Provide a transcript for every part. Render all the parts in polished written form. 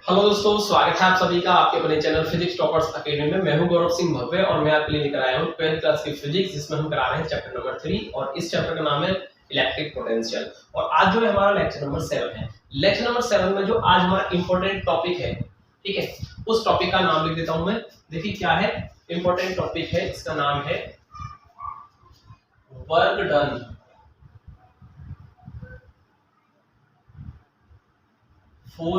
Hello दोस्तों, स्वागत है आप सभी का आपके अपने चैनल फिजिक्स टॉपर्स अकेडमी में। मैं हूं गौरव सिंह भव्य और मैं आपके लिए लेकर आया हूं 12th क्लास की फिजिक्स, जिसमें हम करा रहे हैं चैप्टर नंबर 3 और इस चैप्टर का नाम है इलेक्ट्रिक पोटेंशियल। और आज जो है हमारा लेक्चर नंबर 7 है। लेक्चर नंबर 7 में जो आज हमारा इंपॉर्टेंट टॉपिक है, ठीक है, उस टॉपिक का नाम लिख देता हूं मैं। देखिए क्या है इंपॉर्टेंट टॉपिक है, इसका नाम है work done for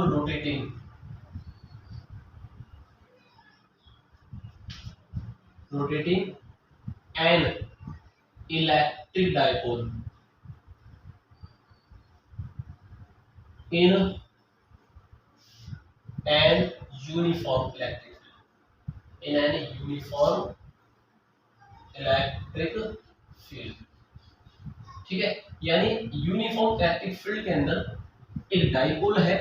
rotating an electric dipole in an uniform electric field। ठीक है, यानी यूनिफॉर्म इलेक्ट्रिक फील्ड के अंदर एक डाइपोल है,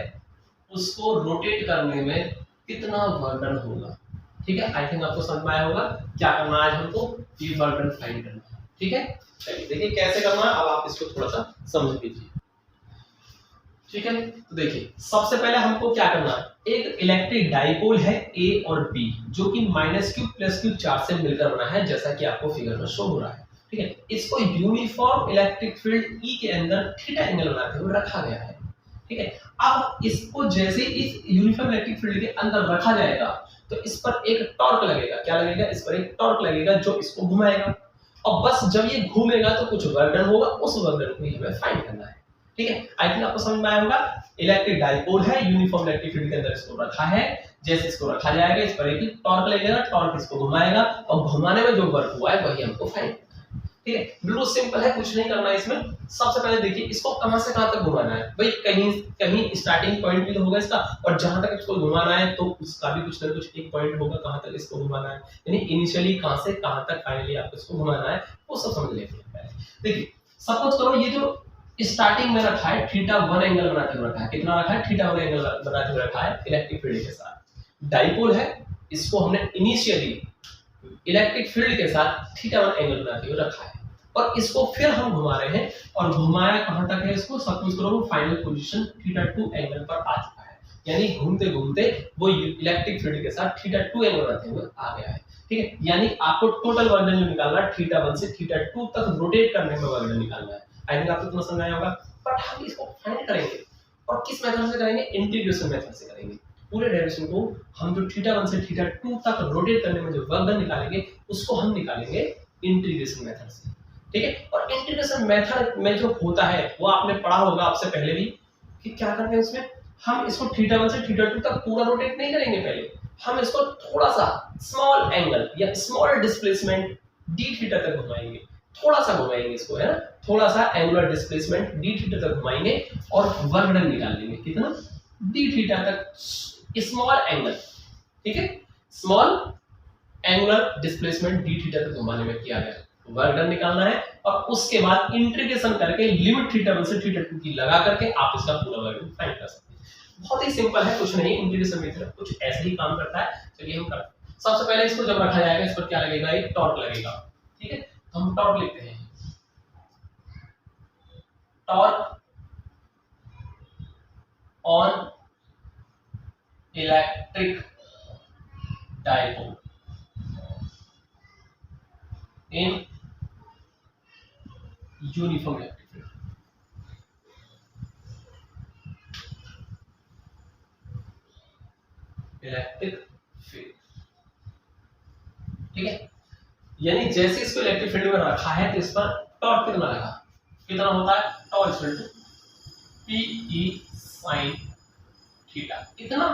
उसको रोटेट करने में कितना वर्डन होगा। ठीक है, आई थिंक आपको समझ में आया होगा क्या करना है हमको, ये वर्डन फाइंड करना है। ठीक है, चलिए देखिए कैसे करना है, अब आप इसको थोड़ा सा समझ लीजिए। ठीक है, तो देखिए सबसे पहले हमको क्या करना है, एक इलेक्ट्रिक डाइपोल है ए और बी, जो कि -q + q चार्ज से मिलकर बना है, जैसा कि आपको फिगर में शो हो रहा है। ठीक है, इसको यूनिफॉर्म इलेक्ट्रिक फील्ड ई के अंदर थीटा एंगल बनाते हुए रखा गया है। ठीक है, अब इसको जैसे इस यूनिफॉर्म इलेक्ट्रिक फील्ड के अंदर रखा जाएगा तो इस पर एक टॉर्क लगेगा। क्या लगेगा? इस पर एक टॉर्क लगेगा जो इसको घुमाएगा, और बस जब ये घूमेगा तो कुछ वर्डन होगा, उस वर्डन को ही हमें फाइंड करना है। ठीक है, आई थिंक आपको समझ में आया होगा। इलेक्ट्रिक डाइपोल है, यूनिफॉर्म इलेक्ट्रिक फील्ड के अंदर इसको रखा है, जैसे इसको रखा जाएगा इस पर एक टॉर्क लगेगा, टॉर्क इसको घुमाएगा और घुमाने में जो वर्क हुआ है वही हमको फाइंड। ठीक है, बिल्कुल सिंपल है, कुछ नहीं करना है इसमें। सबसे पहले देखिए इसको कहां से कहां तक घुमाना है। भाई कहीं कहीं स्टार्टिंग पॉइंट भी तो होगा इसका, और जहां तक इसको घुमाना है तो उसका भी कुछ ना कुछ एक पॉइंट होगा कहां तक इसको घुमाना है, यानी इनिशियली कहां से कहां तक फाइनली आपको इसको घुमाना है, वो सब समझ लेते हैं पहले। देखिए सपोज करो ये जो स्टार्टिंग में रखा है θ1 एंगल बनाते हुए रखा है। कितना रखा है? θ1 एंगल बनाते हुए रखा है इलेक्ट्रिक फील्ड के साथ। डाइपोल है, इसको हमने इनिशियली इलेक्ट्रिक फील्ड के साथ θ1 एंगल बनाते हुए रखा है, और इसको फिर हम घुमा रहे हैं, और घुमाया कहां तक है इसको, सपोज करो वो फाइनल पोजीशन θ2 एंगल पर आ चुका है, यानी घूमते घूमते वो इलेक्ट्रिक फील्ड के साथ θ2 एंगल बनाते हुए आ गया है। ठीक है, यानी आपको टोटल वर्डन जो निकालना है θ1 से θ2 तक रोटेट करने में वर्डन निकालना है। आई थिंक आपको समझ आया होगा। बट हम इसको फाइंड करेंगे, और किस मेथड से करेंगे? इंटीग्रेशन मेथड से करेंगे। पूरे डायरेक्शन को हम जो θ1 से θ2 तक रोटेट करने में जो वर्डन निकालेंगे उसको हम निकालेंगे इंटीग्रेशन मेथड से। ठीक है, और इंटीग्रेशन मेथड में जो होता है वो आपने पढ़ा होगा आपसे पहले भी, कि क्या करते हैं उसमें हम इसको θ1 से θ2 तक पूरा रोटेट नहीं करेंगे, पहले हम इसको थोड़ा सा स्मॉल एंगल या स्मॉल डिस्प्लेसमेंट dθ तक घुमाएंगे, थोड़ा सा घुमाएंगे इसको, है ना, थोड़ा सा एंगुलर डिस्प्लेसमेंट dθ तक घुमाएंगे और वर्क डन निकाल लेंगे। कितना? dθ तक स्मॉल एंगल। ठीक है, स्मॉल एंगुलर डिस्प्लेसमेंट dθ तक घुमाने में किया गया वर्क डन निकालना है, और उसके बाद इंटीग्रेशन करके लिमिट θ1 से θ2 की लगा करके आप इसका पूरा वर्क डन फाइंड कर सकते हैं। बहुत ही सिंपल है, कुछ नहीं, इंटीग्रेशन मेथड कुछ ऐसे ही काम करता है। चलिए हम करते हैं। सबसे पहले इसको जब रखा जाएगा इस पर क्या लगेगा? एक टॉर्क लगेगा। ठीक है, तो हम टॉर्क लिखते हैं, torque on electric dipole in uniform electric field. Electric field, ठीक है, यानी जैसे इसको इलेक्ट्रिक फील्ड में रखा है तो इस पर टॉर्क कितना लगा, कितना होता है? Torque equal to Pe sin theta, इतना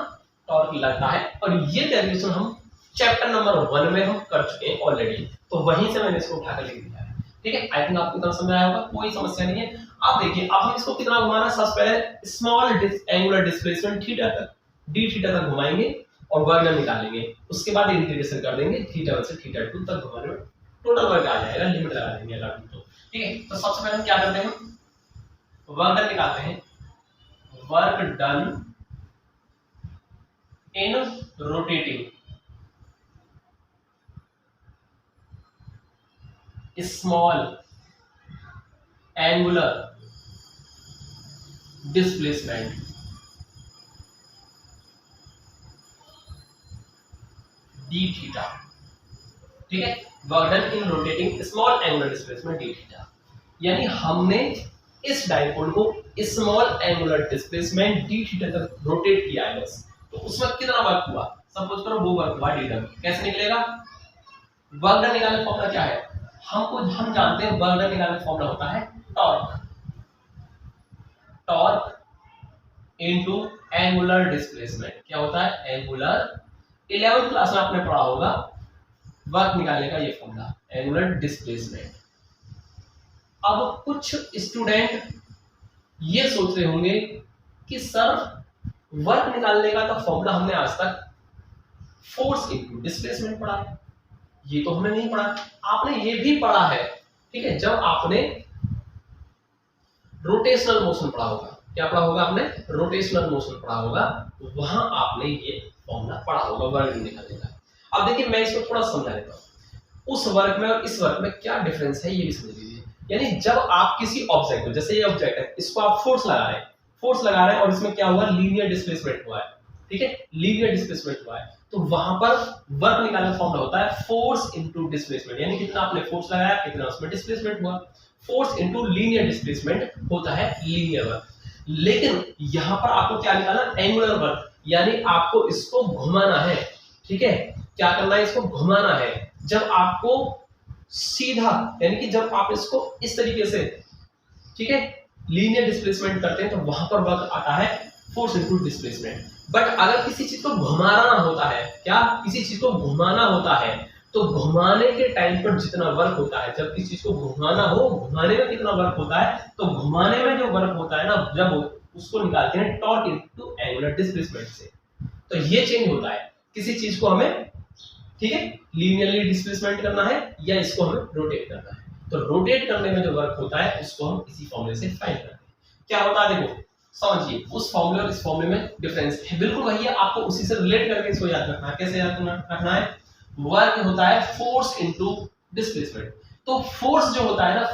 टॉर्क लगता है। और ये कैलकुलेशन हम चैप्टर नंबर 1 में हम कर चुके हैं ऑलरेडी, तो वहीं से मैंने इसको उठाकर लिख दिया है। ठीक है, आई थिंक आपको इतना समझ आया होगा, कोई समस्या नहीं है। आप देखिए अब हम इसको कितना घुमाना है, सबसे पहले स्मॉल एंगुलर डिस्प्लेसमेंट थीटा तक dθ तक घुमाएंगे और वर्क डन निकालेंगे, उसके बाद इंटीग्रेशन कर देंगे θ1 से θ2 तक घुमाने में टोटल वर्क आ जाएगा, लिमिट लगा देंगे अगर तो। ठीक है, तो सबसे पहले हम क्या करते हैं, वर्क डन निकालते हैं। Work done in rotating small angular displacement D theta, ठीक है, work done in rotating small angular displacement D theta. यानी हमने इस डाइपोल को small angular displacement D theta तक रोटेट किया है बस, तो उस वक्त कितना वर्क हुआ, सपोज करो वो वर्क हुआ डी डब्ल्यू। कैसे निकलेगा, वर्क डन निकालने का फॉर्मूला क्या है, हम जानते हैं वर्क डन निकालने का फॉर्मूला होता है torque, torque into angular displacement. क्या होता है, एंगुलर, 11th क्लास में आपने पढ़ा होगा वर्क निकालने का ये फॉर्मूला, एंगुलर डिस्प्लेसमेंट। अब कुछ स्टूडेंट ये सोच रहे होंगे कि सर वर्क निकालने का तो फॉर्मूला हमने आज तक फोर्स इनटू डिस्प्लेसमेंट पढ़ा है, ये तो हमने नहीं पढ़ा। आपने ये भी पढ़ा है, ठीक है, जब आपने रोटेशनल मोशन पढ़ा होगा, क्या पढ़ा होगा आपने, रोटेशनल मोशन पढ़ा होगा, तो वहां आपने ये फॉर्मूला पढ़ा होगा वर्क निकालने का। अब देखिए मैं इसको थोड़ा समझा देता हूं, उस वर्क में और इस वर्क में क्या डिफरेंस है ये भी समझ लीजिए। यानी जब आप किसी ऑब्जेक्ट को, जैसे ये ऑब्जेक्ट है, इसको आप फोर्स लगा रहे हैं और इसमें क्या हुआ, लीनियर डिस्प्लेसमेंट हुआ है, ठीक है, लीनियर डिस्प्लेसमेंट हुआ है, तो वहां पर वर्क निकालने का फॉर्मूला होता है फोर्स इनटू डिस्प्लेसमेंट। यानी कितना आपने फोर्स लगाया, कितना उसमें डिस्प्लेसमेंट हुआ, फोर्स इनटू लीनियर डिस्प्लेसमेंट होता है लीनियर वर्क। लेकिन यहां पर आपको क्या निकालना, एंगुलर वर्क, यानी आपको इसको घुमाना है, ठीक है, क्या करना है, इसको घुमाना है। जब आपको सीधा, यानी कि जब आप इसको इस तरीके से, ठीक है, लीनियर डिस्प्लेसमेंट करते हैं, तो वहां पर वर्क आता है फोर्स इनटू डिस्प्लेसमेंट। बट अगर किसी चीज को घुमाना होता है, क्या, किसी चीज को घुमाना होता है, तो घुमाने के टाइम पर जितना वर्क होता है, जब किसी चीज को घुमाना हो, घुमाने में कितना वर्क होता है, तो घुमाने में जो वर्क होता है ना, जब उसको निकालते हैं टॉर्क इनटू एंगुलर डिस्प्लेसमेंट से, तो ये चेंज होता है। किसी चीज को हमें, ठीक है, लीनियरली डिस्प्लेसमेंट करना है या इसको हमें रोटेट करना है, तो रोटेट करने में जो वर्क होता है उसको हम इसी फॉर्मूले से फाइंड करते हैं। क्या होता है, देखो समझिए, उस फॉर्मूले और इस फॉर्मूले में डिफरेंस है, बिल्कुल वही है, आपको उसी से रिलेट करके इसको याद रखना है। कैसे याद रखना है, वर्क होता है फोर्स इनटू डिस्प्लेसमेंट। तो फोर्स जो होता है ना,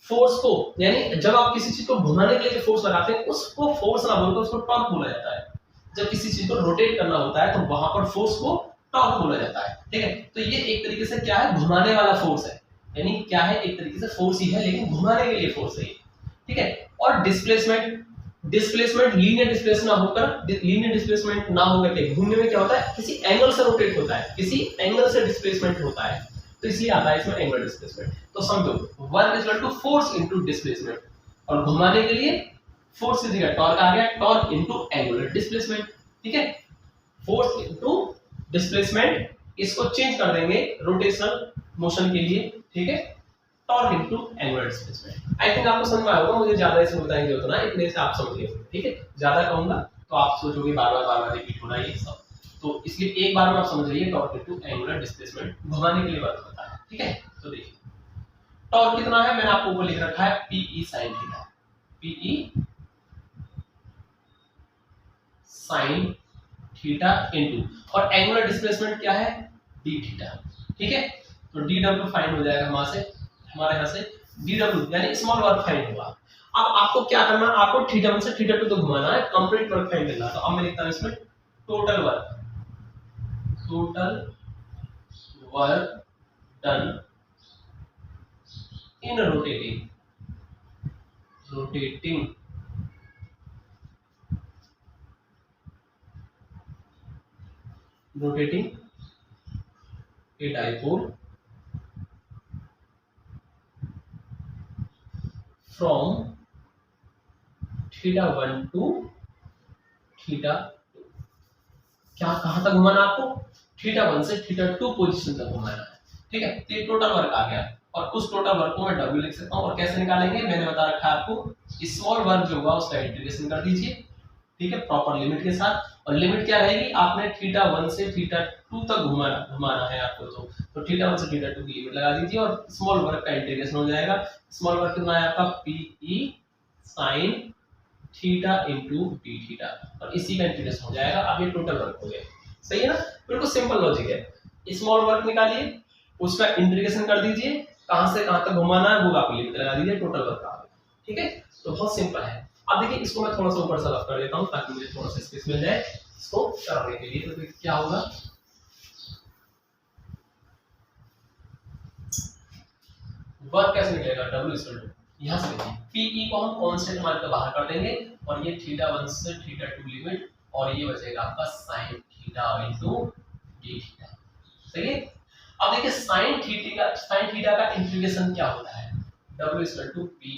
फोर्स को, यानी जब आप किसी चीज को घुमाने के लिए जो फोर्स लगाते हैं उसको फोर्स ना बोलकर उसको टॉर्क बोला जाता है। जब किसी चीज को रोटेट करना होता है तो वहां पर फोर्स को टॉर्क बोला जाता है, ठीक है। तो ये एक तरीके से क्या है, घुमाने वाला फोर्स है, यानी क्या है, एक तरीके से फोर्स ही है लेकिन घुमाने के लिए फोर्स है, ठीक है। और डिस्प्लेसमेंट लीनियर डिस्प्लेसमेंट ना होकर के घूमने में क्या होता है, किसी एंगल से रोटेट होता है, किसी एंगल से डिस्प्लेसमेंट होता है, तो इसलिए आता है इसमें एंगुलर डिस्प्लेसमेंट। तो समझो work is equal to force into displacement, और घुमाने के लिए फोर्स की जगह टॉर्क आ गया, टॉर्क इनटू एंगुलर डिस्प्लेसमेंट, ठीक है। फोर्स इनटू डिस्प्लेसमेंट, इसको चेंज कर देंगे रोटेशनल मोशन के लिए, ठीक है, torque into angular displacement. I think आपको समझ में आएगा, मुझे ज्यादा इसमें बताने की जरूरत ना, इतने से आप समझिए, ठीक है। ज्यादा कहूंगा तो आप सोचोगे बार बार रिपीट हो रहा है ये सब, तो इसलिए एक बार में आप समझ जाइए, टॉर्क इनटू एंगुलर डिस्प्लेसमेंट घुमाने के लिए वर्क होता है, ठीक है। तो देखिए टॉर्क कितना है, मैंने आपको ऊपर लिख रखा है PE sin theta, PE sin theta into, और एंगुलर डिस्प्लेसमेंट क्या है, d थीटा, ठीक है। तो dw फाइंड हो जाएगा हमारे यहाँ से dw, यानी स्मॉल वर्क फाइंड होगा। अब आपको क्या करना, आपको थीटा 1 से थीटा 2 तो घुमाना है, कंप्लीट वर्क फाइंड करना। तो अब मैं लिखता हूं इसमें total work done in rotating a dipole from theta 1 to theta 2। क्या, कहां तक घुमाना आपको, थीटा 1 से थीटा 2 पोजीशन तक घुमाना है, ठीक है। तो ये टोटल वर्क आ गया, और उस टोटल वर्क को मैं W लिख सकता हूं। और कैसे निकालेंगे, मैंने बता रखा है आपको, स्मॉल वर्क जो होगा उसका इंटीग्रेशन कर दीजिए, ठीक है, प्रॉपर लिमिट के साथ। और लिमिट क्या रहेगी, आपने थीटा 1 से थीटा 2 तक घुमाना है आपको, तो थीटा 1 से थीटा 2 की लिमिट लगा दीजिए और स्मॉल वर्क का इंटीग्रेशन हो जाएगा। स्मॉल वर्क कितना है आपका, PE sin theta into d theta, और इसी का इंटीग्रेशन हो जाएगा। अब ये टोटल वर्क हो गया, सही है ना, बिल्कुल सिंपल लॉजिक है। स्मॉल वर्क निकालिए, उसका इंटीग्रेशन कर दीजिए, कहां से कहां तक घुमाना है वो आप लिमिट लगा दीजिए, टोटल वर्क आ गया, ठीक है। तो बहुत सिंपल है। अब देखिए इसको मैं थोड़ा सा ऊपर से रफ कर देता हूं ताकि मुझे थोड़ा सा स्पेस मिल जाए इसको करने के लिए। तो क्या होगा, वर्क कैसे निकलेगा, W इक्वल टू यहाँ से देखिए PE को हम कांस्टेंट मान के बाहर कर देंगे और ये θ1 से θ2 लिमिट और ये बचेगा आपका sin theta into d theta. सही है। अब देखिए sin थीटा का इंटीग्रेशन क्या होता है, W equal to PE।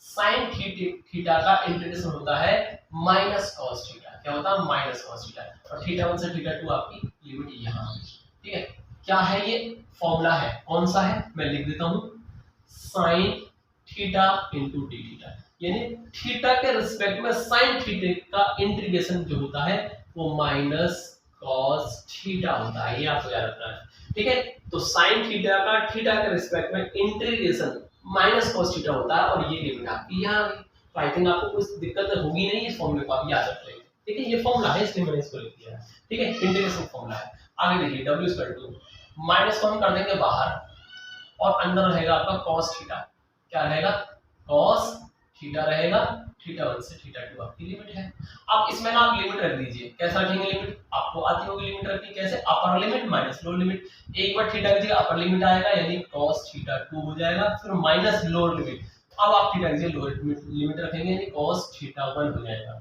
sin theta का इंटीग्रेशन होता है माइनस cos थीटा। क्या होता है, माइनस cos थीटा। और θ1 से θ2 आपकी लिमिट यहाँ है। ठीक है, क्या है ये फॉर्मूला है, कौन सा है, मैं लिख देता हूँ, sin theta into d theta. यानी थीटा के रिस्पेक्ट में sin थीटा का इंटीग्रेशन जो होता है वो माइनस cos थीटा होता है, ये आपको याद रखना है। ठीक है, तो sin थीटा का थीटा के रिस्पेक्ट में इंटीग्रेशन माइनस cos थीटा होता है और ये लिमिट आपकी यहाँ आ गई। तो आई थिंक आपको कुछ दिक्कत होगी नहीं इस फॉर्मूले को आप याद रख लेंगे। ठीक है, ये फॉर्मूला है इसलिए मैंने इसको लिख दिया है। ठीक है, इंटीग्रेशन फॉर्मूला है। आगे देखिए W इक्वल टू माइनस को हम कर देंगे बाहर और अंदर रहेगा आपका cos थीटा। क्या रहेगा, cos थीटा रहेगा, θ1 से θ2 आपकी लिमिट है। अब इसमें ना आप लिमिट रख दीजिए, कैसा रखेंगे लिमिट, आपको आती होगी लिमिट रखनी, कैसे, upper limit minus lower limit. एक बार थीटा की जगह अपर लिमिट आएगा यानी cos θ2 हो जाएगा, फिर माइनस लोअर लिमिट। अब आप थीटा की जगह लोअर लिमिट रखेंगे यानी cos θ1 हो जाएगा।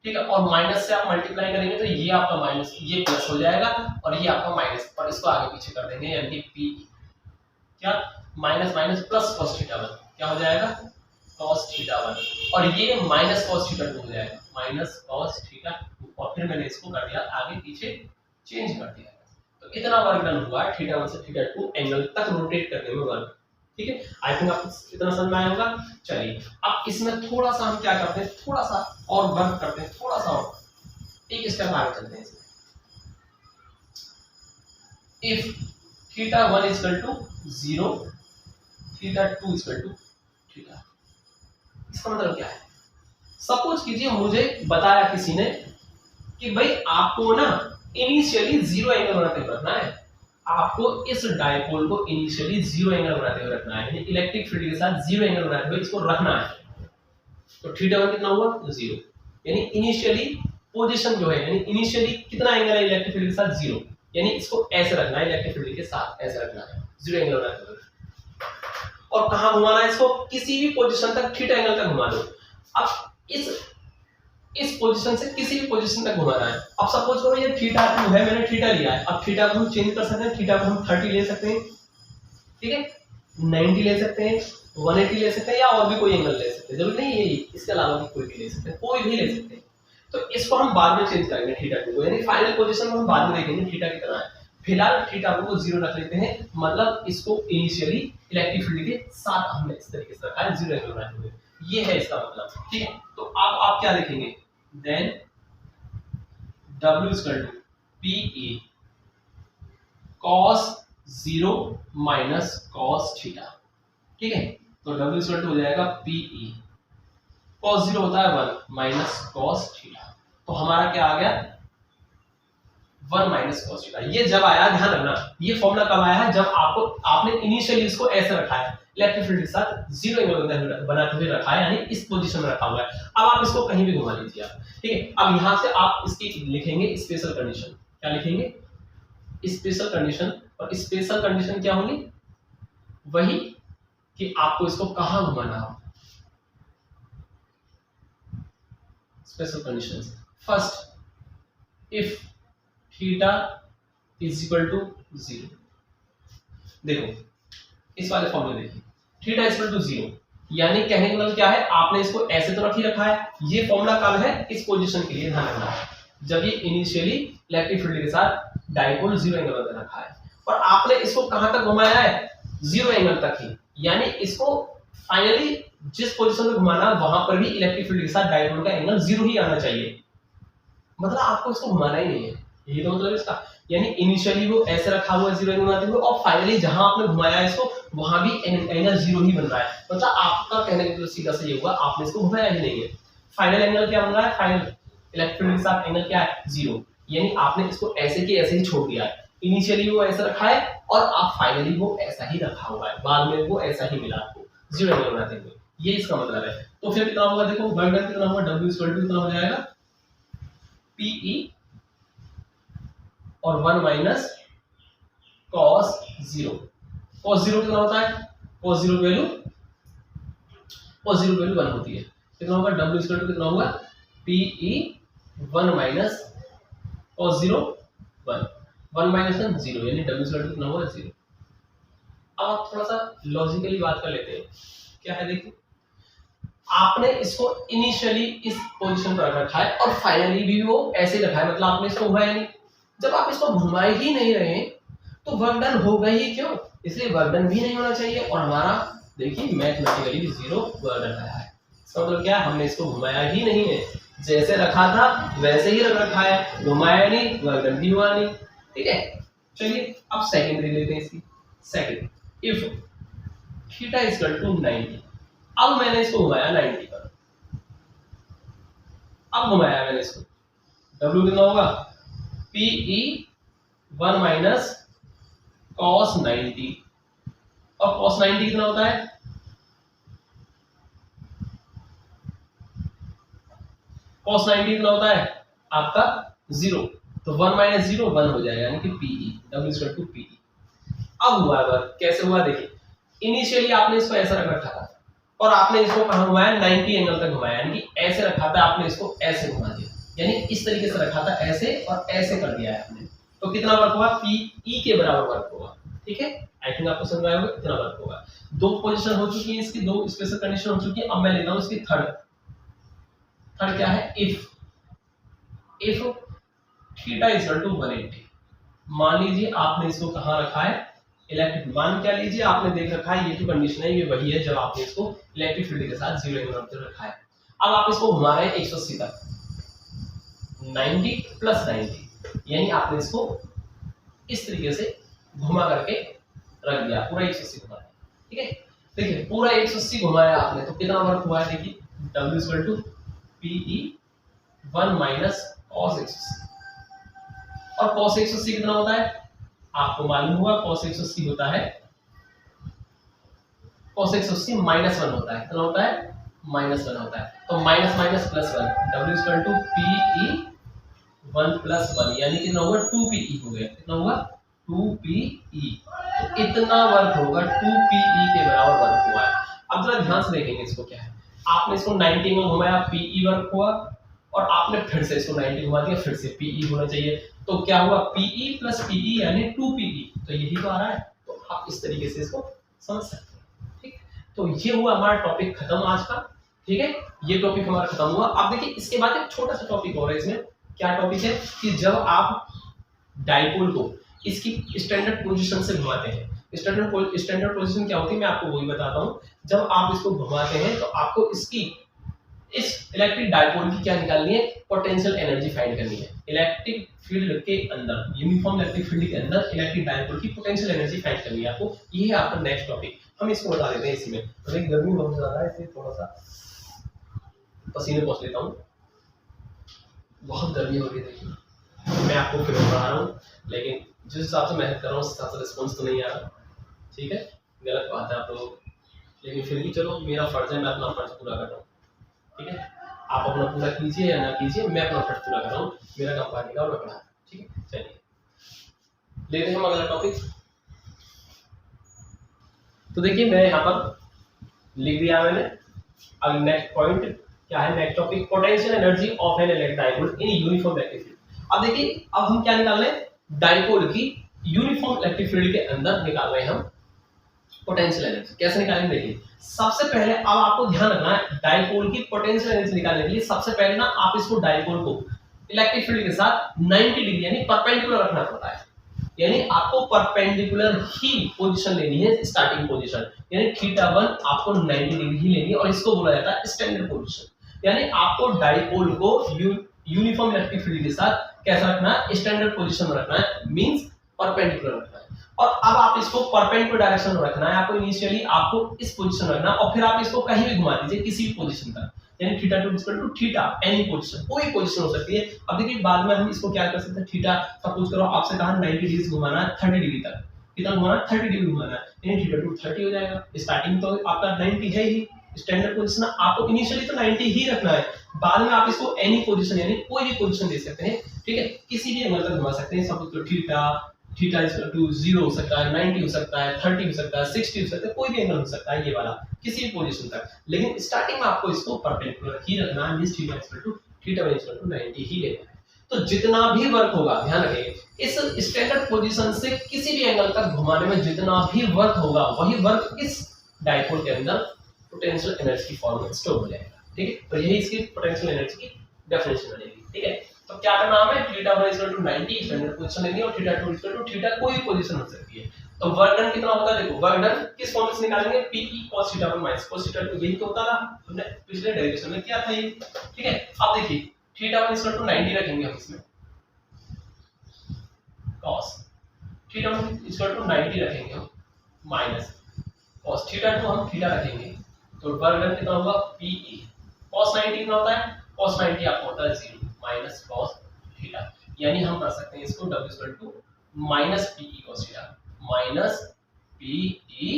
ठीक है, और माइनस से आप मल्टीप्लाई करेंगे तो ये आपका माइनस, ये प्लस हो जाएगा और ये आपका माइनस, और इसको आगे पीछे कर देंगे यानी पी क्या माइनस माइनस प्लस cos θ1 क्या हो जाएगा cos θ1 और ये माइनस cos θ2 हो जाएगा माइनस cos θ2 और फिर मैंने इसको कर दिया आगे पीछे चेंज कर दिया। तो इतना वर्क डन हुआ है θ1 से θ2 एंगल तक रोटेट करने में वर्क। ठीक है, आई थिंक आपको इतना समझ में आया होगा। चलिए अब इसमें थोड़ा सा हम क्या करते हैं, थोड़ा सा और वर्क करते हैं, थोड़ा सा और एक स्टेप आगे चलते हैं। If θ1 equal to 0 θ2 equal to theta, इसका मतलब क्या है, सपोज कीजिए मुझे बताया किसी ने कि भाई आपको ना इनिशियली 0 एंगल बनाते हुए रखना है, आपको इस डायपोल को इनिशियली 0 एंगल बनाते हुए रखना है, इलेक्ट्रिक फील्ड के साथ 0 एंगल बनाते हुए इसको रखना है। तो θ1 कितना हुआ 0, यानी इनिशियली पोजीशन जो है, यानी इनिशियली कितना एंगल है इलेक्ट्रिक फील्ड के साथ 0, यानी इसको ऐसे रखना है, इलेक्ट्रिक फील्ड के साथ ऐसे रखना है 0 एंगल बनाते हुए। और कहां घुमाना है इसको, किसी भी पोजीशन तक थीटा एंगल तक घुमा दो। अब इस पोजीशन से किसी भी पोजीशन तक घुमाना है। अब सपोज करो ये θ2 है, मैंने थीटा लिया है, अब थीटा को हम चेंज कर सकते हैं, थीटा को हम 30 ले सकते हैं, ठीक है, 90 ले सकते हैं, 180 ले सकते हैं या और भी कोई एंगल ले सकते हैं, जरूरी नहीं है इसके अलावा भी कोई भी ले सकते हैं, कोई भी ले सकते हैं। तो इसको हम बाद में चेंज करेंगे θ2 को, यानी फाइनल पोजीशन में हम बाद में देखेंगे थीटा कितना है। फिलहाल थीटा को 0 रख लेते हैं, मतलब इसको इनिशियली इलेक्ट्रिक फील्ड के साथ हमने इस तरीके से रखा है 0 एंगल बनाते हुए, ये है इसका मतलब। ठीक है, तो अब आप क्या लिखेंगे, then W equal to PE cos 0 minus cos theta. ठीक है, तो W इक्वल टू हो जाएगा PE cos 0 होता है 1 माइनस cos थीटा, तो हमारा क्या आ गया 1 माइनस cos थीटा। ये जब आया, ध्यान रखना ये फॉर्मूला कब आया है, जब आपने इनिशियली इसको ऐसे रखा है, इलेक्ट्रिक फील्ड के साथ 0 एंगल बनाते हुए रखा है, यानी इस पोजीशन में रखा हुआ है। अब आप इसको कहीं भी घुमा लीजिए आप, ठीक है। अब यहां से आप इसकी लिखेंगे स्पेशल कंडीशन, क्या लिखेंगे स्पेशल कंडीशन, और स्पेशल कंडीशन क्या होंगी, वही कि आपको इसको कहां घुमाना हो। Special conditions, first if theta is equal to 0, देखो इस वाले फॉर्मूले देखिए, थीटा इक्वल टू 0, यानी कहने का मतलब क्या है, आपने इसको ऐसे तो रख ही रखा है, ये फॉर्मूला कब है इस पोजीशन के लिए, ध्यान रखना जब ये इनिशियली इलेक्ट्रिक फील्ड के साथ डायपोल 0 एंगल पर रखा है, और आपने इसको कहां तक घुमाया है 0 एंगल तक ही, यानी इसको फाइनली जिस पोजीशन में घुमाना वहां पर भी इलेक्ट्रिक फील्ड के साथ डायपोल का एंगल 0 ही आना चाहिए, मतलब आपको इसको घुमाना ही नहीं है, यही तो मतलब इसका। यानी इनिशियली वो ऐसे रखा हुआ है 0 एंगल बनाते हुए, और फाइनली जहां आपने घुमाया है इसको वहां भी एंगल 0 ही बन रहा है, मतलब आपका कहने का सीधा सा ये हुआ आपने इसको घुमाया ही नहीं है। फाइनल एंगल क्या बन रहा है, फाइनल इलेक्ट्रिक फील्ड के साथ एंगल क्या है 0, यानी आपने इसको ऐसे के ऐसे ही छोड़ दिया है, इनिशियली वो ऐसा रखा है और आप फाइनली वो ऐसा ही रखा हुआ है, बाद में वो ऐसा ही मिला आपको 0 एंगल बनाते हुए, ये इसका मतलब है। तो फिर कितना होगा, देखो वर्क डन कितना होगा, W इक्वल टू कितना हो जाएगा PE और 1 माइनस cos 0, cos 0 कितना होता है cos 0 की वैल्यू 1 होती है। कितना होगा w इक्वल टू कितना होगा pe 1 माइनस cos 0 1 1 माइनस 1 0 यानी w इक्वल टू कितना होगा 0। अब आप थोड़ा सा लॉजिकली बात कर लेते हैं। क्या है देखिए, आपने इसको इनिशियली इस पोजीशन पर रखा है और फाइनली भी वो ऐसे रखा है, मतलब आपने इसको घुमाया नहीं। जब आप इसको घुमाए ही नहीं रहे तो वर्क डन होगा ही क्यों, इसलिए वर्क डन भी नहीं होना चाहिए। और हमारा देखिए मैथमेटिकली भी 0 वर्क डन आया है। इसका मतलब क्या, हमने इसको घुमाया ही नहीं है, जैसे रखा था वैसे ही रख रखा है, घुमाया नहीं, वर्क डन भी हुआ नहीं। ठीक है, चलिए अब सेकंड लेते हैं इसकी। Second, if theta is equal to 90, अब मैंने इसको घुमाया 90 पर, अब घुमाया मैंने इसको, W कितना होगा PE 1 माइनस cos 90, और cos 90 कितना होता है, cos 90 कितना होता है आपका 0, तो 1 माइनस 0 1 हो जाएगा, यानी कि PE, W equal to PE। अब हुआ वर्क, कैसे हुआ देखिए, इनिशियली आपने इसको ऐसा रख रखा था और आपने इसको कहां घुमाया 90 एंगल तक घुमाया, यानी कि ऐसे रखा था, आपने इसको ऐसे घुमा दिया, यानी इस तरीके से रखा था ऐसे और ऐसे कर दिया है आपने, तो कितना वर्क हुआ PE के बराबर वर्क होगा। ठीक है, आई थिंक आपको समझ आया होगा कितना वर्क होगा। दो पोजीशन हो चुकी है इसकी, दो स्पेशल कंडीशन हो चुकी है। अब मैं लेता हूं इसकी थर्ड क्या है, if theta is equal to 180। मान लीजिए आपने इसको कहां रखा है, इलेक्ट्रिक, मान क्या लीजिए आपने देख रखा है, ये जो कंडीशन है ये वही है जब आपने इसको इलेक्ट्रिक फील्ड के साथ 0 एंगल पर रखा है। अब आप इसको घुमा रहे हैं 180 तक, 90 प्लस 90, यानी आपने इसको इस तरीके से घुमा करके रख दिया, पूरा 180 घुमा दिया। ठीक है, देखिए पूरा 180 घुमाया आपने, तो कितना वर्क हुआ है देखिए, W equal to PE 1 minus cos 180, और cos 180 कितना होता है आपको मालूम हुआ, cos 180 होता है, cos 180 माइनस 1 होता है, कितना होता है माइनस 1 होता है, तो minus minus plus 1, W equal to PE 1 plus 1, यानी कितना होगा 2PE हो गया, कितना होगा 2PE, तो इतना वर्क होगा, 2PE के बराबर वर्क हुआ है। अब जरा ध्यान से देखेंगे इसको, क्या है, आपने इसको 90 में घुमाया, PE वर्क हुआ, और आपने फिर से इसको 90 घुमा दिया, फिर से PE होना चाहिए, तो क्या हुआ PE प्लस PE यानी 2PE, तो यही तो आ रहा है। तो आप इस तरीके से इसको समझ सकते हैं। ठीक, तो ये हुआ हमारा टॉपिक खत्म आज का। ठीक है, ये टॉपिक हमारा खत्म हुआ। अब देखिए इसके बाद एक छोटा सा टॉपिक और है इसमें, क्या टॉपिक है कि जब आप डाइपोल को इसकी स्टैंडर्ड पोजीशन से घुमाते हैं, स्टैंडर्ड पोजीशन क्या होती है मैं आपको वही बताता हूँ। जब आप इसको घुमाते हैं तो आपको इसकी इस इलेक्ट्रिक डाइपोल की क्या निकालनी है, पोटेंशियल एनर्जी फाइंड करनी है। इलेक्ट्रिक फील्ड के अंदर, यूनिफॉर्म इलेक्ट्रिक फील्ड के अंदर इलेक्ट्रिक डाइपोल की पोटेंशियल एनर्जी फाइंड करनी है आपको। ये है आपका नेक्स्ट टॉपिक, हम इसको बता देते हैं इसी में। तो गर्मी बहुत ज्यादा है इसलिए थोड़ा सा पसीने पोंछ लेता हूँ, बहुत गर्मी हो रही है। देखिए मैं आपको फिर बता रहा हूँ, लेकिन जिस हिसाब से मेहनत कर रहा हूँ उस हिसाब से रिस्पॉन्स तो नहीं आ रहा। ठीक है, गलत बात है आप लोग, लेकिन फिर भी चलो मेरा फर्ज है, मैं अपना फर्ज पूरा कर रहा हूँ। ठीक है, आप अपना पूरा कीजिए या ना कीजिए, मैं अपना फर्ज पूरा कर रहा हूँ, मेरा काम पार्टी का रखना है। ठीक है, चलिए लेते हैं हम अगला टॉपिक। तो देखिए मैं यहाँ पर लिख दिया मैंने। अब नेक्स्ट पॉइंट क्या है, next topic, potential energy of an electric dipole in uniform electric field. अब देखिए अब हम क्या निकाल रहे हैं, डाइपोल की यूनिफॉर्म इलेक्ट्रिक फील्ड के अंदर निकाल रहे हैं हम पोटेंशियल एनर्जी। कैसे निकालेंगे देखिए, सबसे पहले अब आपको ध्यान रखना है, डाइपोल की पोटेंशियल एनर्जी निकालने के लिए सबसे पहले ना आप इसको डाइपोल को इलेक्ट्रिक फील्ड के साथ 90 डिग्री यानी परपेंडिकुलर रखना पड़ता है। यानी आपको परपेंडिकुलर ही पोजीशन लेनी है, स्टार्टिंग पोजीशन, यानी θ1 आपको 90 डिग्री ही लेनी है, और इसको बोला जाता है स्टैंडर्ड पोजीशन। यानी आपको डाइपोल को यूनिफॉर्म इलेक्ट्रिक फील्ड के साथ कैसा रखना है, स्टैंडर्ड पोजीशन में रखना है, मींस परपेंडिकुलर रखना है। और अब आप इसको परपेंडिकुलर डायरेक्शन में रखना है, आपको इनिशियली आपको इस पोजीशन में रखना है, और फिर आप इसको कहीं भी घुमा दीजिए किसी भी पोजीशन तक, यानी θ2 θ एनी पोजीशन, कोई पोजीशन हो सकती है। अब देखिए बाद में हम इसको क्या कर सकते हैं, थीटा सपोज करो आपसे कहा 90 डिग्री घुमाना है, 30 डिग्री तक, कितना घुमाना है 30 डिग्री घुमाना है, यानी θ2 30 हो जाएगा। स्टार्टिंग तो आपका 90 है ही, स्टैंडर्ड पोजीशन आपको इनिशियली तो 90 ही रखना है, बाद में आप इसको एनी पोजीशन यानी कोई भी पोजीशन दे सकते हैं। ठीक है, किसी भी एंगल तक घुमा सकते हैं, सपोज करो θ थीटा इक्वल टू 0 हो सकता है, 90 हो सकता है, 30 हो सकता है, 60 हो सकता है, कोई भी एंगल हो सकता है ये वाला किसी भी पोजीशन तक, लेकिन स्टार्टिंग में आपको इसको परपेंडिकुलर ही रखना है, मींस थीटा इक्वल टू 90 ही लेना है। तो जितना भी वर्क होगा, ध्यान रखिए इस स्टैंडर्ड पोजीशन से किसी भी एंगल तक घुमाने में जितना भी वर्क होगा वही वर्क इस डायपोल के अंदर पोटेंशियल एनर्जी की फॉर्म में स्टोर हो जाएगा। ठीक है, तो यही इसकी पोटेंशियल एनर्जी की डेफिनेशन बनेगी। ठीक है, तो क्या करना हमें, theta 1 equal to 90 standard position लेनी है और थीटा 2 इक्वल टू थीटा कोई पोजीशन हो सकती है। तो वर्क डन कितना होगा, देखो वर्क डन किस फॉर्म से निकालेंगे, P cos theta 1 minus cos theta 2, यही तो होता था हमने पिछले डेरिवेशन में किया था ये। ठीक है, अब देखिए थीटा 1 इक्वल टू 90 रखेंगे हम इसमें, cos थीटा 1 इक्वल टू 90 रखेंगे हम माइनस cos थीटा 2 हम थीटा रखेंगे, तो वर्क डन कितना होगा, P cos 90 कितना होता है, cos 90 आपको होता है 0 माइनस cos थीटा, यानी हम कर सकते हैं इसको W equal to minus PE cos theta minus PE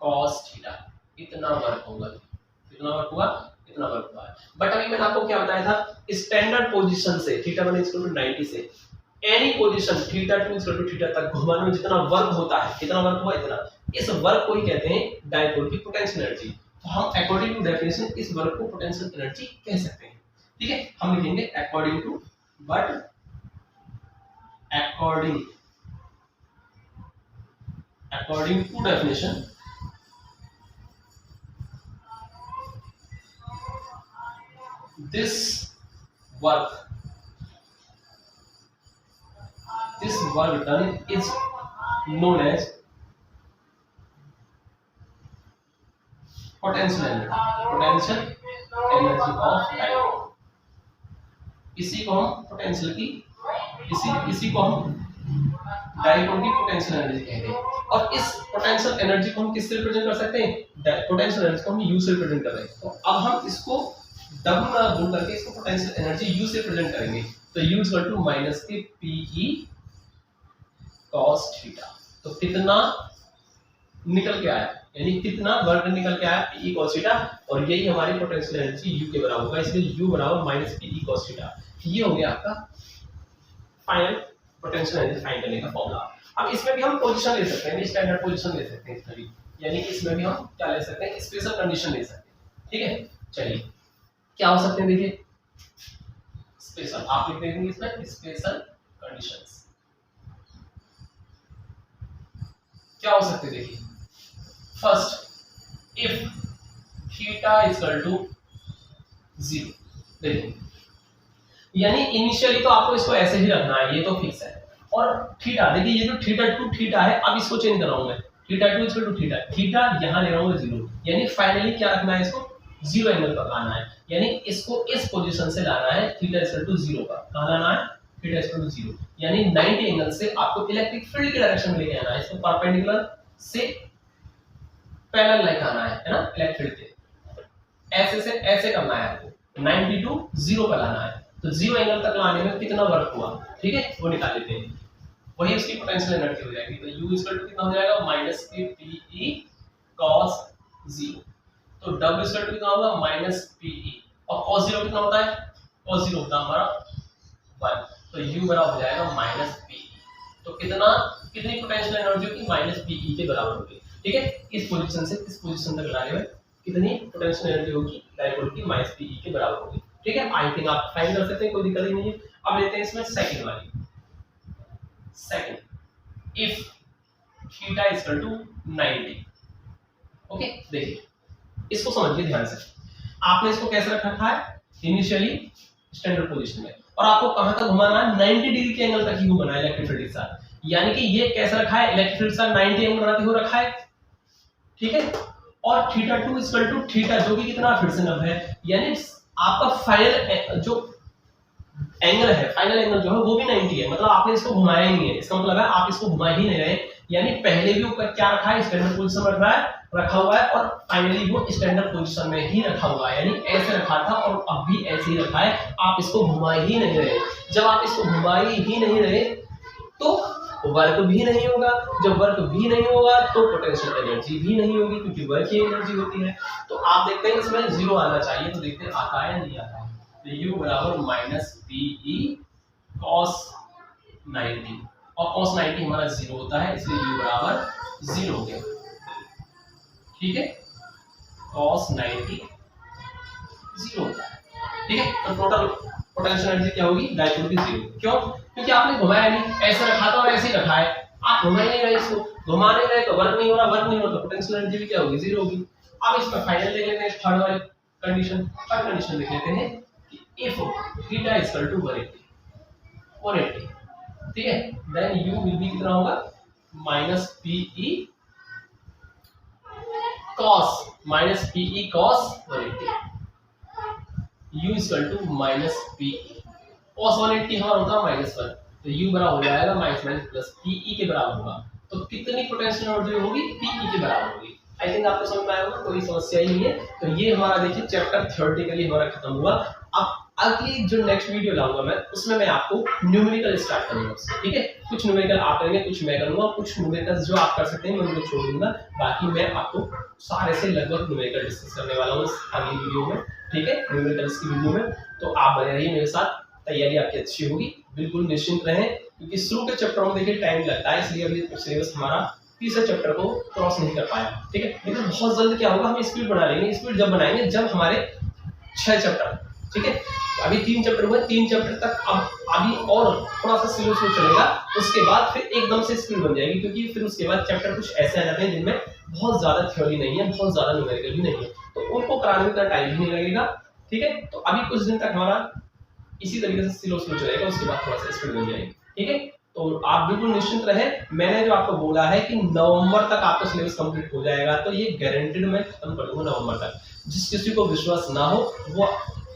cos theta, इतना वर्क होगा, कितना वर्क हुआ, इतना वर्क हुआ। बट अभी मैंने आपको क्या बताया था, स्टैंडर्ड पोजीशन से थीटा 1 इक्वल टू 90 से any position theta 2 equal to theta तक घुमाने में जितना वर्क होता है, कितना वर्क हुआ इतना, इस वर्क को ही कहते हैं डायपोल की पोटेंशियल एनर्जी। तो हम अकॉर्डिंग टू डेफिनेशन इस वर्क को पोटेंशियल एनर्जी कह सकते हैं। ठीक है, हम लिखेंगे according to, but according to definition this work done is known as potential energy of dipole। इसी को हम पोटेंशियल की इसी को हम डायपोल की पोटेंशियल एनर्जी कहते हैं। और इस पोटेंशियल एनर्जी को हम किससे रिप्रेजेंट कर सकते हैं, पोटेंशियल एनर्जी को हम U से रिप्रेजेंट कर रहे हैं। तो अब हम इसको W ना गुण करके इसको पोटेंशियल एनर्जी U से रिप्रेजेंट करेंगे, तो U इक्वल टू माइनस के PE cos थीटा। तो कितना निकल के आया, यानी कितना वर्क निकल के आया PE cos थीटा, और यही हमारी पोटेंशियल एनर्जी U के बराबर होगा, इसलिए U बराबर माइनस PE cos थीटा। ये हो गया आपका फाइनल पोटेंशियल एनर्जी फाइंड करने का फॉर्मूला। अब इसमें भी हम पोजीशन ले सकते हैं, स्टैंडर्ड पोजीशन ले सकते हैं इसमें भी, यानी कि इसमें भी हम क्या ले सकते हैं, स्पेशल कंडीशन ले सकते हैं। ठीक है, चलिए क्या हो सकते हैं, देखिए स्पेशल आप लिख देंगे इसमें स्पेशल कंडीशंस क्या हो सकते हैं। देखिए first, if theta equal to 0, देखिए यानी इनिशियली तो आपको इसको ऐसे ही रखना है, ये तो फिक्स है। और थीटा देखिए, ये जो थीटा 2 थीटा है, अब इसको चेंज कर रहा हूं मैं, theta 2 equal to theta, theta यहां ले रहा हूं 0, यानी फाइनली क्या रखना है, इसको 0 एंगल पर लाना है, यानी इसको इस पोजीशन से लाना है थीटा इक्वल टू 0 पर, कहां लाना है, थीटा इक्वल टू 0, यानी 90 एंगल से आपको इलेक्ट्रिक फील्ड की डायरेक्शन में लेके आना है, इसको परपेंडिकुलर से पैरेलल लेके आना है ना, इलेक्ट्रिक फील्ड के ऐसे से ऐसे करना है आपको, 90 टू 0 पर लाना है। तो 0 एंगल तक लाने में कितना वर्क हुआ, ठीक है, वो निकाल लेते हैं, वही उसकी पोटेंशियल एनर्जी हो जाएगी। तो U इक्वल टू कितना हो जाएगा, माइनस के PE cos 0, तो W इक्वल टू कितना होगा, माइनस PE, और cos 0 कितना होता है, cos 0 होता है हमारा 1, तो U बराबर हो जाएगा माइनस PE। तो कितनी पोटेंशियल एनर्जी होगी, माइनस PE के बराबर होगी। ठीक है, इस पोजीशन से इस पोजीशन तक लाने में कितनी पोटेंशियल एनर्जी होगी डायपोल की, माइनस PE के बराबर होगी। ठीक है, आई थिंक आप फाइंड कर सकते हैं, कोई दिक्कत ही नहीं है। अब लेते हैं इसमें सेकंड वाली, second, if theta equal to 90। Okay, देखिए इसको समझिए ध्यान से, आपने इसको कैसे रखा है, इनिशियली स्टैंडर्ड पोजीशन में, और आपको कहां तक घुमाना है, 90 डिग्री के एंगल तक ही घुमाना है इलेक्ट्रिक फील्ड के साथ, यानी कि ये कैसे रखा है, इलेक्ट्रिक फील्ड के साथ 90 एंगल बनाते हुए रखा है। ठीक है, और थीटा 2 इक्वल टू थीटा, जो कि कितना फिर से नब है, यानी आपका फाइनल जो एंगल है, फाइनल एंगल जो है वो भी 90 है, मतलब आपने इसको घुमाया ही नहीं है, इसका मतलब है आप इसको घुमा ही नहीं रहे, यानी पहले भी ऊपर क्या रखा है, स्टैंडर्ड पोजीशन में रखा हुआ है, और फाइनली वो स्टैंडर्ड पोजीशन में ही रखा हुआ है, यानी ऐसे रखा था और अब भी ऐसे ही रखा है, आप इसको घुमा ही नहीं रहे। जब आप इसको घुमा ही नहीं रहे तो वर्क भी नहीं होगा, जब वर्क भी नहीं होगा तो पोटेंशियल एनर्जी भी नहीं होगी, क्योंकि वर्क ही एनर्जी होती है। तो आप देखते हैं इसमें 0 आना चाहिए, तो देखते हैं आता है या नहीं आता है। तो U बराबर माइनस PE cos 90, और cos 90 हमारा 0 होता है, इसलिए u बराबर 0 हो गया। ठीक है, cos 90 0 होता है। ठीक है, तो टोटल पोटेंशियल एनर्जी क्या होगी, डायपोल की 0। क्यों? क्योंकि आपने घुमाया नहीं, ऐसे रखा था और ऐसे ही रखा है, आप घुमा नहीं रहे इसको, घुमाने गए तो वर्क नहीं हो रहा, वर्क नहीं हो रहा तो पोटेंशियल एनर्जी भी क्या होगी, 0 होगी। अब इसमें फाइनल देख लेते हैं, थर्ड वाली कंडीशन। थर्ड कंडीशन देख लेते हैं कि if theta is equal to 180, ठीक है, देन u विल बी कितना होगा, minus PE cos 180, u is equal to minus PE cos 180 हमारा होता है -1, तो u बराबर हो जाएगा माइनस प्लस पीई के बराबर होगा। तो कितनी पोटेंशियल एनर्जी होगी, पीई के बराबर होगी। आई थिंक आपको समझ में आया होगा, कोई समस्या ही नहीं है। तो ये हमारा देखिए चैप्टर थ्योरेटिकली हमारा खत्म हुआ। अब अगली जो नेक्स्ट वीडियो लाऊंगा मैं, उसमें मैं आपको न्यूमेरिकल स्टार्ट करूंगा उससे, ठीक है। कुछ न्यूमेरिकल आप करेंगे, कुछ मैं करूंगा, कुछ न्यूमेरिकल जो आप कर सकते हैं मैं उनको छोड़ दूंगा, बाकी मैं आपको सारे से लगभग न्यूमेरिकल डिस्कस करने वाला हूँ अगली वीडियो में, ठीक है, न्यूमेरिकल्स की वीडियो में। तो आप बने रहिए मेरे साथ, तैयारी आपकी अच्छी होगी, बिल्कुल निश्चिंत रहें, क्योंकि शुरू के चैप्टरों में देखिए टाइम लगता है, इसलिए अभी सिलेबस हमारा तीसरे चैप्टर को क्रॉस नहीं कर पाया, ठीक है। लेकिन बहुत जल्द क्या होगा, हम स्पीड बना लेंगे। स्पीड जब बनाएंगे जब हमारे 6 चैप्टर, ठीक है, अभी 3 चैप्टर हुए, 3 चैप्टर तक अब अभी और थोड़ा सा स्लो चलेगा, उसके बाद फिर एकदम से स्पीड बन जाएगी, क्योंकि फिर उसके बाद चैप्टर कुछ ऐसे आ जाते हैं जिनमें बहुत ज्यादा थ्योरी नहीं है, बहुत ज्यादा न्यूमेरिकल भी नहीं है, तो उनको कराने का टाइम भी नहीं लगेगा, ठीक है। तो अभी कुछ दिन तक हमारा इसी तरीके से स्लो चलेगा, उसके बाद थोड़ा सा स्पीड बन जाएगी, ठीक है। तो आप बिल्कुल निश्चिंत रहें, मैंने जो आपको बोला है कि नवंबर तक आपका सिलेबस कंप्लीट हो जाएगा, तो ये गारंटीड मैं खत्म कर दूंगा नवंबर तक। जिस किसी को विश्वास ना हो वो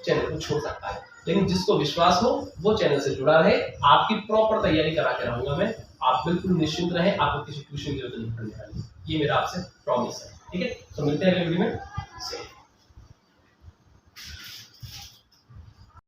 चैनल को छोड़ सकता है, लेकिन जिसको विश्वास हो वो चैनल से जुड़ा रहे, आपकी प्रॉपर तैयारी करा के रहूंगा मैं। आप बिल्कुल निश्चिंत रहें, आपको किसी ट्यूशन की जरूरत नहीं पड़ने वाली, ये मेरा आपसे प्रॉमिस है, ठीक है। तो मिलते हैं अगले वीडियो में।